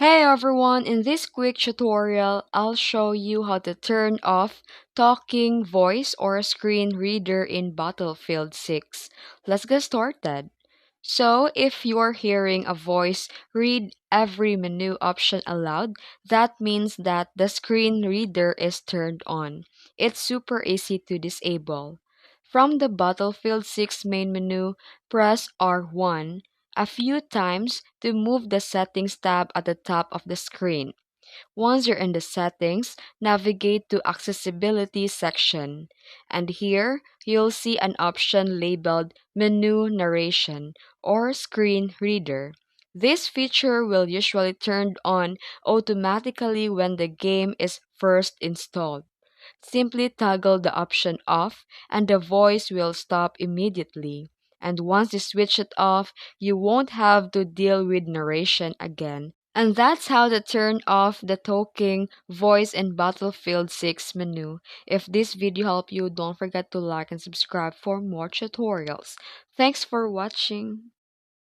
Hey everyone, in this quick tutorial, I'll show you how to turn off talking voice or screen reader in Battlefield 6. Let's get started. So, if you're hearing a voice read every menu option aloud, that means that the screen reader is turned on. It's super easy to disable. From the Battlefield 6 main menu, press R1 a few times to move the Settings tab at the top of the screen. Once you're in the Settings, navigate to Accessibility section. And here, you'll see an option labeled Menu Narration or Screen Reader. This feature will usually turn on automatically when the game is first installed. Simply toggle the option off and the voice will stop immediately. And once you switch it off, you won't have to deal with narration again. And that's how to turn off the talking voice in Battlefield 6 menu. If this video helped you, don't forget to like and subscribe for more tutorials. Thanks for watching.